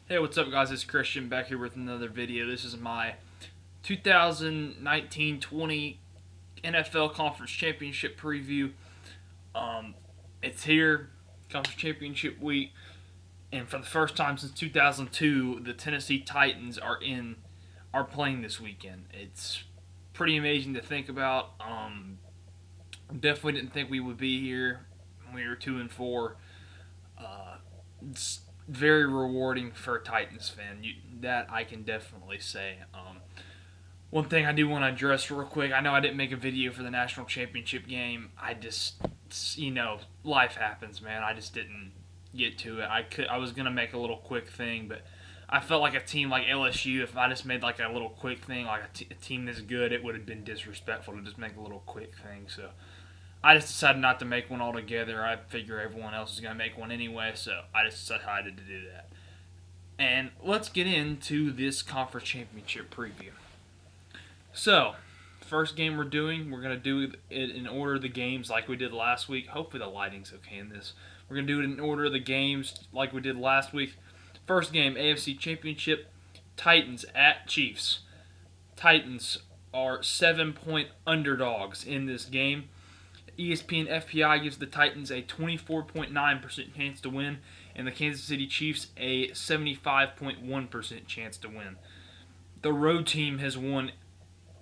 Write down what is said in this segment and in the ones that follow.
Hey, what's up, guys? It's Christian back here with another video. This is my 2019-20 NFL Conference Championship preview. Um, it's here, Conference Championship week, and for the first time since 2002, the Tennessee Titans are playing this weekend. It's pretty amazing to think about. Definitely didn't think we would be here. We were 2-4. It's very rewarding for a Titans fan. That I can definitely say. One thing I do want to address real quick. I know I didn't make a video for the national championship game. Life happens, man. I just didn't get to it. I was gonna make a little quick thing, but I felt like a team like LSU. If I just made like a little quick thing, like a team this good, it would have been disrespectful to just make a little quick thing. So I just decided not to make one altogether. I figure everyone else is going to make one anyway, so I just decided to do that. And let's get into this conference championship preview. So, first game we're going to do it in order of the games like we did last week. Hopefully the lighting's okay in this. We're going to do it in order of the games like we did last week. First game, AFC Championship, Titans at Chiefs. Titans are 7-point underdogs in this game. ESPN FPI gives the Titans a 24.9% chance to win, and the Kansas City Chiefs a 75.1% chance to win. The road team has won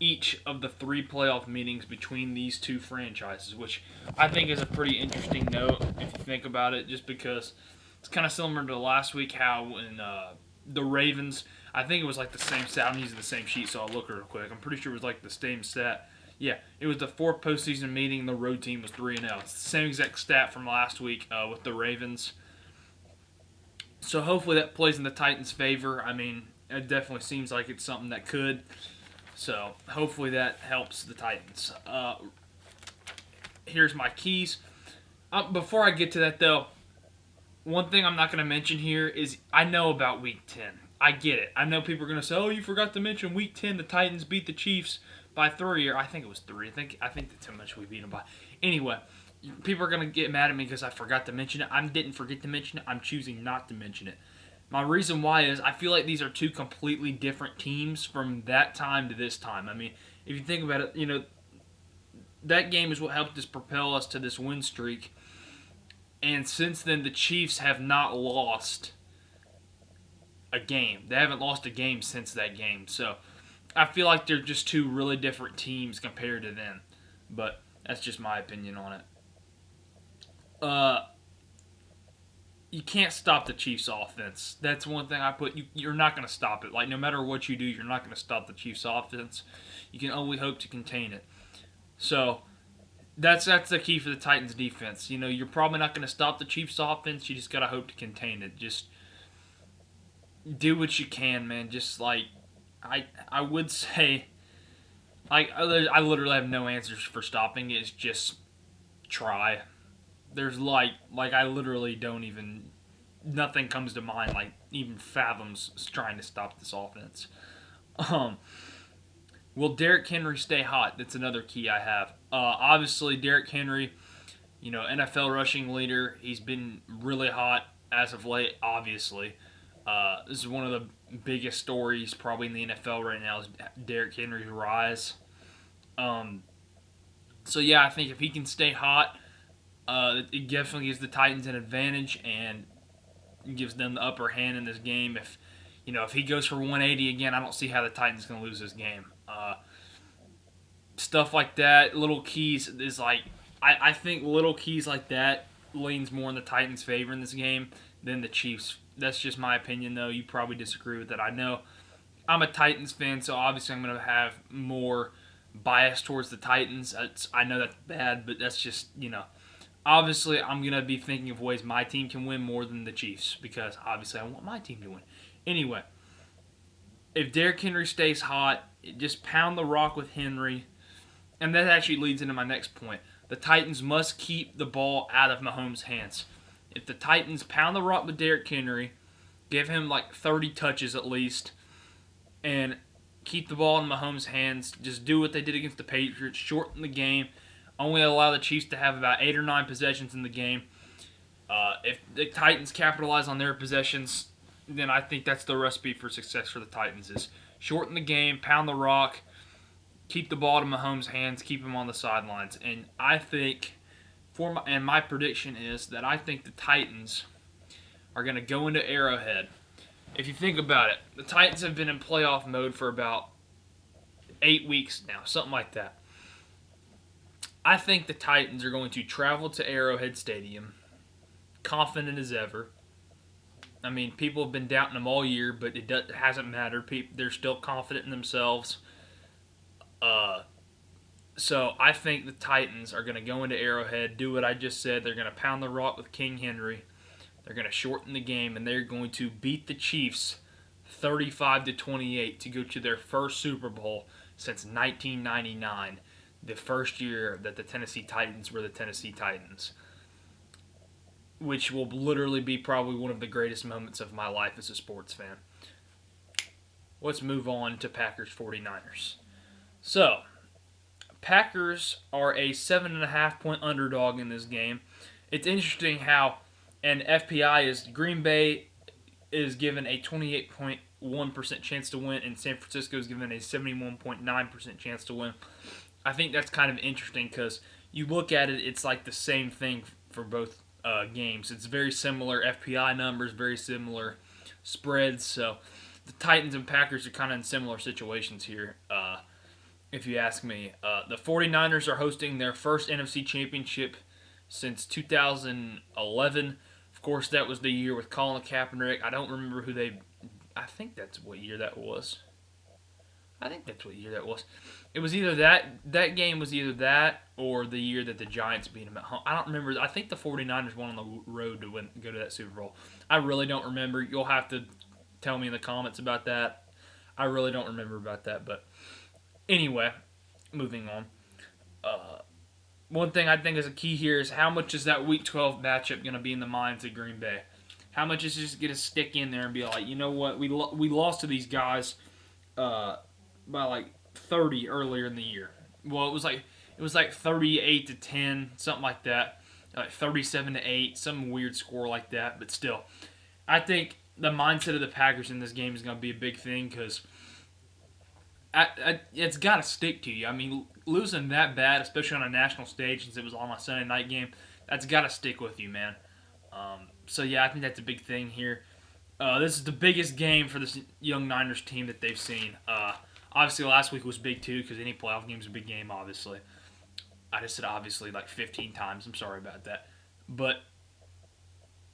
each of the 3 playoff meetings between these two franchises, which I think is a pretty interesting note if you think about it, just because it's kind of similar to last week how when the Ravens, I think it was like the same stat. I'm using the same sheet, so I'll look real quick. I'm pretty sure it was like the same stat. Yeah, it was the 4th postseason meeting. The road team was 3-0. It's the same exact stat from last week with the Ravens. So hopefully that plays in the Titans' favor. I mean, it definitely seems like it's something that could. So hopefully that helps the Titans. Here's my keys. Before I get to that, though, one thing I'm not going to mention here is I know about Week 10. I get it. I know people are going to say, "Oh, you forgot to mention Week 10. The Titans beat the Chiefs by 3, or I think it was 3. I think that's how much we beat them by. Anyway, people are gonna get mad at me because I forgot to mention it. I didn't forget to mention it. I'm choosing not to mention it. My reason why is I feel like these are two completely different teams from that time to this time. I mean, if you think about it, that game is what helped us propel us to this win streak. And since then, the Chiefs have not lost a game. They haven't lost a game since that game. So I feel like they're just two really different teams compared to them. But that's just my opinion on it. You can't stop the Chiefs' offense. That's one thing I put. You're not going to stop it. Like, no matter what you do, you're not going to stop the Chiefs' offense. You can only hope to contain it. So that's the key for the Titans' defense. You're probably not going to stop the Chiefs' offense. You just got to hope to contain it. Just do what you can, man. Just like I would say, I literally have no answers for stopping it. It's just try. There's I literally don't even, nothing comes to mind like even fathoms trying to stop this offense. Will Derrick Henry stay hot? That's another key I have. Obviously, Derrick Henry, NFL rushing leader. He's been really hot as of late. Obviously, this is one of the biggest stories probably in the NFL right now is Derrick Henry's rise. So yeah, I think if he can stay hot, it definitely gives the Titans an advantage and gives them the upper hand in this game. If he goes for 180 again, I don't see how the Titans can lose this game. Stuff like that, little keys is like I think little keys like that leans more in the Titans' favor in this game than the Chiefs. That's just my opinion, though. You probably disagree with that. I know I'm a Titans fan, so obviously I'm going to have more bias towards the Titans. I know that's bad, but that's just, obviously I'm going to be thinking of ways my team can win more than the Chiefs because obviously I want my team to win. Anyway, if Derrick Henry stays hot, just pound the rock with Henry. And that actually leads into my next point. The Titans must keep the ball out of Mahomes' hands. If the Titans pound the rock with Derrick Henry, give him like 30 touches at least, and keep the ball in Mahomes' hands, just do what they did against the Patriots, shorten the game, only allow the Chiefs to have about 8 or 9 possessions in the game. If the Titans capitalize on their possessions, then I think that's the recipe for success for the Titans is shorten the game, pound the rock, keep the ball to Mahomes' hands, keep him on the sidelines. And I think my prediction is that I think the Titans are going to go into Arrowhead. If you think about it, the Titans have been in playoff mode for about 8 weeks now, something like that. I think the Titans are going to travel to Arrowhead Stadium, confident as ever. I mean, people have been doubting them all year, but it hasn't mattered. They're still confident in themselves. So I think the Titans are going to go into Arrowhead, do what I just said. They're going to pound the rock with King Henry. They're going to shorten the game, and they're going to beat the Chiefs 35-28 to go to their first Super Bowl since 1999, the first year that the Tennessee Titans were the Tennessee Titans, which will literally be probably one of the greatest moments of my life as a sports fan. Let's move on to Packers 49ers. So, Packers are a 7.5-point underdog in this game. It's interesting how, and FPI is Green Bay is given a 28.1% chance to win, and San Francisco is given a 71.9% chance to win. I think that's kind of interesting because you look at it, it's like the same thing for both games. It's very similar FPI numbers, very similar spreads. So the Titans and Packers are kind of in similar situations here, if you ask me. The 49ers are hosting their first NFC Championship since 2011. Of course, that was the year with Colin Kaepernick. I don't remember who they... I think that's what year that was. It was either that game was either that or the year that the Giants beat them at home. I don't remember. I think the 49ers won on the road to go to that Super Bowl. I really don't remember. You'll have to tell me in the comments about that. I really don't remember about that. But anyway, moving on. One thing I think is a key here is how much is that Week 12 matchup going to be in the minds of Green Bay? How much is just going to stick in there and be like, you know what, we lost to these guys by like 30 earlier in the year. Well, it was like 38-10, something like that, like 37-8, some weird score like that. But still, I think the mindset of the Packers in this game is going to be a big thing because it's got to stick to you. I mean, losing that bad, especially on a national stage, since it was on a Sunday night game, that's got to stick with you, man. So yeah, I think that's a big thing here. This is the biggest game for this young Niners team that they've seen. Obviously, last week was big too because any playoff game is a big game. Obviously, I just said obviously like 15 times. I'm sorry about that, but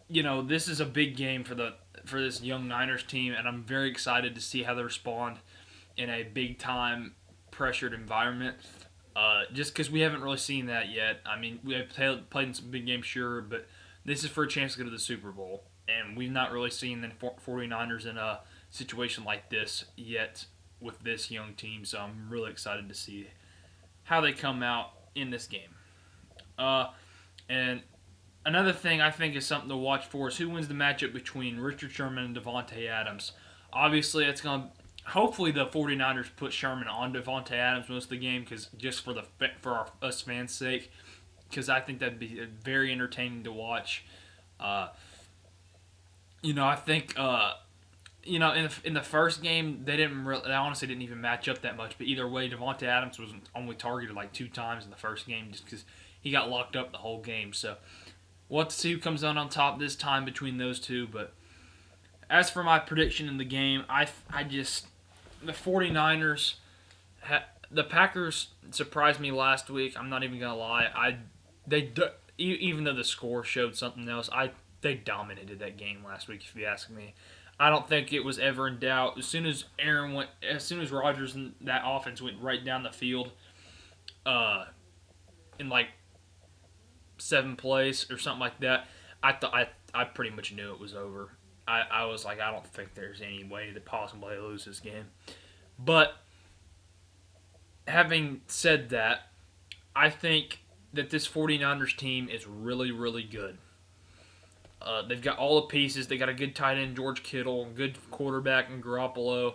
this is a big game for this young Niners team, and I'm very excited to see how they respond in a big time pressured environment. Just because we haven't really seen that yet. I mean, we have played in some big games, sure, but this is for a chance to go to the Super Bowl. And we've not really seen the 49ers in a situation like this yet with this young team. So I'm really excited to see how they come out in this game. And another thing I think is something to watch for is who wins the matchup between Richard Sherman and Davante Adams. Obviously, it's going to... Hopefully the 49ers put Sherman on Davante Adams most of the game, because just for us fans' sake, because I think that'd be very entertaining to watch. I think in the first game they honestly didn't even match up that much. But either way, Davante Adams was only targeted like 2 times in the first game just because he got locked up the whole game. So we'll have to see who comes out on top this time between those two. But as for my prediction in the game, the 49ers, the Packers surprised me last week. I'm not even gonna lie. Even though the score showed something else, they dominated that game last week. If you ask me, I don't think it was ever in doubt. As soon as Rodgers and that offense went right down the field, in like 7 plays or something like that, I pretty much knew it was over. I was like, I don't think there's any way to possibly lose this game. But having said that, I think that this 49ers team is really, really good. They've got all the pieces. They got a good tight end, George Kittle, good quarterback in Garoppolo,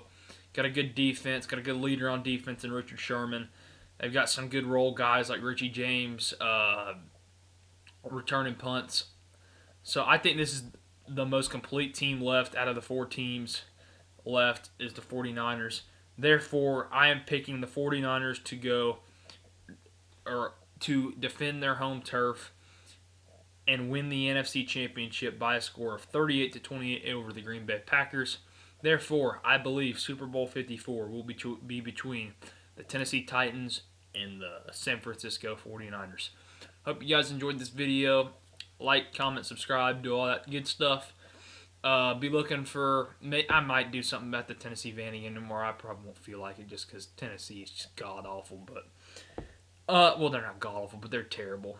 got a good defense, got a good leader on defense in Richard Sherman. They've got some good role guys like Richie James, returning punts. So I think this is the most complete team left out of the 4 teams left is the 49ers. Therefore, I am picking the 49ers to go or to defend their home turf and win the NFC Championship by a score of 38-28 over the Green Bay Packers. Therefore, I believe Super Bowl 54 will be between the Tennessee Titans and the San Francisco 49ers. Hope you guys enjoyed this video. Like, comment, subscribe, do all that good stuff. Be looking for... I might do something about the Tennessee Vandy anymore. I probably won't feel like it just because Tennessee is just god-awful. But well, they're not god-awful, but they're terrible.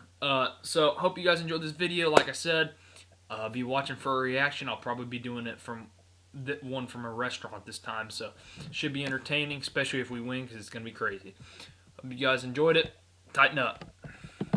So, hope you guys enjoyed this video. Like I said, be watching for a reaction. I'll probably be doing it from one from a restaurant this time. So, should be entertaining, especially if we win because it's going to be crazy. Hope you guys enjoyed it. Tighten up.